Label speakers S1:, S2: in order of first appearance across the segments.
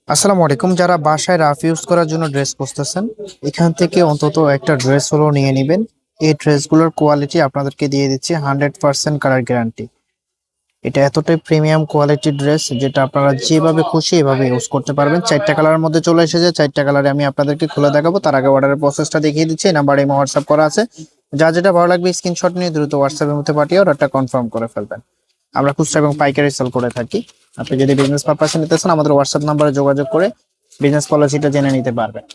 S1: আসসালামু আলাইকুম। যারা বাসায় রাফ ইউজ করার জন্য ড্রেস খুঁজতেছেন, এখান থেকে অন্তত একটা ড্রেস হলো নিয়ে নেবেন। এই ড্রেসগুলোর কোয়ালিটি আপনাদেরকে দিয়ে দিচ্ছি 100% কালার গ্যারান্টি। এটা এতটাই প্রিমিয়াম কোয়ালিটির ড্রেস যেটা আপনারা যেভাবে খুশি এভাবে ইউজ করতে পারবেন। 4টা কালারের মধ্যে চলে এসেছে, 4টা কালারে আমি আপনাদেরকে খুলে দেখাবো। তার আগে অর্ডারের প্রসেসটা দেখিয়ে দিচ্ছি। এই নাম্বারে হোয়াটসঅ্যাপ করা আছে, যা যেটা ভালো লাগবে স্ক্রিনশট নিয়ে দ্রুত হোয়াটসঅ্যাপের মধ্যে পাঠিয়ে অর্ডারটা কনফার্ম করে ফেলবেন। আমরা খুচরা এবং পাইকারি সেল করে থাকি। আপনি যদি বিজনেস পারপাসে নিতে চান, আমাদের হোয়াটসঅ্যাপ নাম্বারে যোগাযোগ করে বিজনেস পলিসিটা জেনে নিতে পারবেন।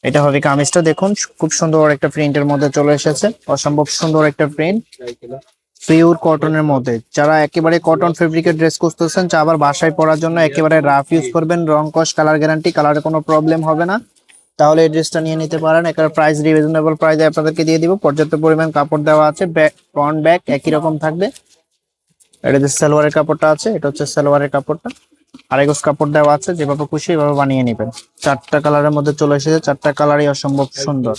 S1: এটা হবে কামিজটা, দেখুন খুব সুন্দর একটা প্রিন্টের মধ্যে চলে এসেছে, অসম্ভব সুন্দর একটা প্রিন্ট, পিওর কটনের মধ্যে। যারা একেবারে কটন ফেব্রিকের ড্রেস খুঁজতেছেন, যা আবার বাসায় পরার জন্য একেবারে রাফ ইউজ করবেন, রং কস কালার গ্যারান্টি, কালারে কোনো প্রবলেম হবে না, তাহলে এই ড্রেসটা নিয়ে নিতে পারেন। এটার প্রাইস রিজনেবল প্রাইসে আপনাদেরকে দিয়ে দিব। পর্যাপ্ত পরিমাণ কাপড় দেওয়া আছে, ফ্রন্ট ব্যাক একই রকম থাকবে। এটা যে সালোয়ারের কাপড়টা আছে, এটা হচ্ছে সালোয়ারের কাপড়টা, আড়াই গজ কাপড় দেওয়া আছে, যেভাবে খুশি এভাবে বানিয়ে নেবেন। 4টা কালারের মধ্যে চলে এসেছে, 4টা কালারই অসম্ভব সুন্দর।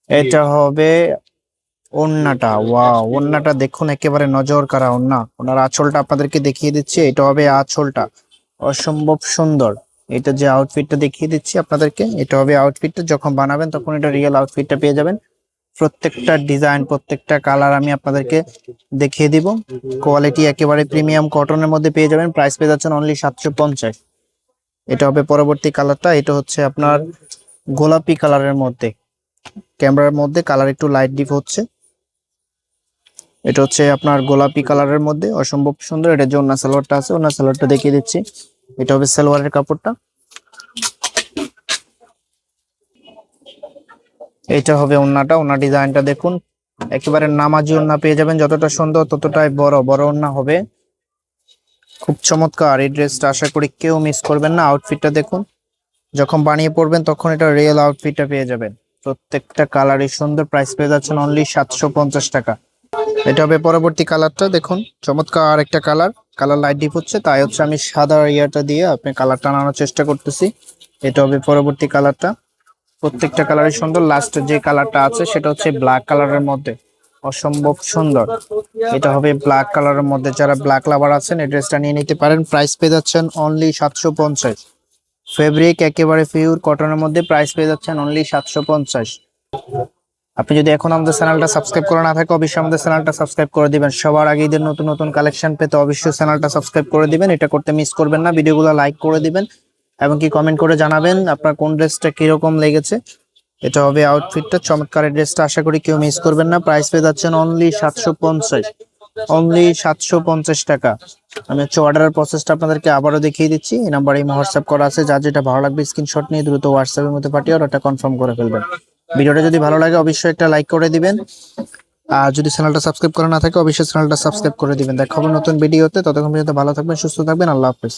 S1: এটা হবে ওড়নাটা, ওয়াও ওড়নাটা দেখুন, একেবারে নজর কাড়া ওড়না। ওনার আঁচলটা আপনাদেরকে দেখিয়ে দিচ্ছি, এটা হবে আঁচলটা, অসম্ভব সুন্দর। এটা যে আউটফিটটা দেখিয়ে দিচ্ছি আপনাদেরকে, এটা হবে আউটফিটটা। যখন বানাবেন তখন এটা রিয়েল আউটফিটটা পেয়ে যাবেন। প্রত্যেকটা ডিজাইন, প্রত্যেকটা কালার আমি আপনাদেরকে দেখিয়ে দিব। কোয়ালিটি একেবারে প্রিমিয়াম কটনের মধ্যে পেয়ে যাবেন। প্রাইস পেয়ে যাচ্ছেন অনলি 750। এটা হবে পরবর্তী কালারটা, এটা হচ্ছে আপনার গোলাপি কালারের মধ্যে, ক্যামেরার মধ্যে কালার একটু লাইট ডিপ হচ্ছে। এটা হচ্ছে আপনার গোলাপি কালারের মধ্যে, অসম্ভব সুন্দর। এটা যে ওন্না সালোয়ারটা আছে, ওন্না সালোয়ারটা দেখিয়ে দিচ্ছি। এটা হবে সালোয়ারের কাপড়টা, এটা হবে ওন্নাটা। ওন্না ডিজাইনটা দেখুন, একেবারে নামাজি ওন্না পেয়ে যাবেন। যতটা সুন্দর ততটাই বড় বড় ওন্না হবে, খুব চমৎকার। এই ড্রেসটা আশা করি কেউ মিস করবেন না। আউটফিটটা দেখুন, যখন বানিয়ে পড়বেন তখন এটা রিয়েল আউটফিটটা পেয়ে যাবেন। প্রত্যেকটা কালারই সুন্দর। প্রাইস পেয়ে যাচ্ছেন অনলি 750 টাকা। এটা হবে পরবর্তী কালারটা, দেখুন চমৎকার একটা কালার, কালার লাইট ডিপ হচ্ছে, তাই হচ্ছে আমি সাদা ইয়াটা দিয়ে আপনি কালারটা আনানোর চেষ্টা করতেছি। এটা হবে পরবর্তী কালারটা। প্রত্যেকটা কালারই সুন্দর। লাস্ট যে কালারটা আছে সেটা হচ্ছে ব্ল্যাক কালারের মধ্যে, অসম্ভব সুন্দর। এটা হবে ব্ল্যাক কালারের মধ্যে। যারা ব্ল্যাক লাভার আছেন এই ড্রেসটা নিয়ে নিতে পারেন। প্রাইস পেয়ে যাচ্ছেন অনলি 750। ফেব্রিক একেবারে পিওর কটনের মধ্যে, প্রাইস পেয়ে যাচ্ছেন অনলি 750। আপনি যদি এখন আমাদের চ্যানেলটা সাবস্ক্রাইব করে না থাকে, অবশ্যই আমাদের চ্যানেলটা সাবস্ক্রাইব করে দিবেন। সবার আগে ঈদের নতুন নতুন কালেকশন পেতে অবশ্যই চ্যানেলটা সাবস্ক্রাইব করে দিবেন। এটা করতে মিস করবেন না। ভিডিওগুলো লাইক করে দিবেন এবং কি কমেন্ট করে জানাবেন আপনার কোন ড্রেসটা কিরকম লেগেছে। এটা হবে আউটফিটটা, চমৎকার ড্রেসটা, আশা করি কেউ মিস করবেন না। প্রাইস পেয়ে যাচ্ছেন অনলি 750, অনলি 750 টাকা। আমি হচ্ছে অর্ডারের প্রসেসটা আপনাদেরকে আবারও দেখিয়ে দিচ্ছি। এই নাম্বারে হোয়াটসঅ্যাপ করা আছে, যা যেটা ভালো লাগবে স্ক্রিনশট নিয়ে দ্রুত হোয়াটসঅ্যাপের মধ্যে পাঠিয়ে অর্ডারটা কনফার্ম করে ফেলবেন। ভিডিওটা যদি ভালো লাগে অবশ্যই একটা লাইক করে দিবেন, আর যদি চ্যানেলটা সাবস্ক্রাইব করা না থাকে অবশ্যই চ্যানেলটা সাবস্ক্রাইব করে দিবেন। দেখা হবে নতুন ভিডিওতে, ততক্ষণ পর্যন্ত ভালো থাকবেন, সুস্থ থাকবেন, আল্লাহ হাফেজ।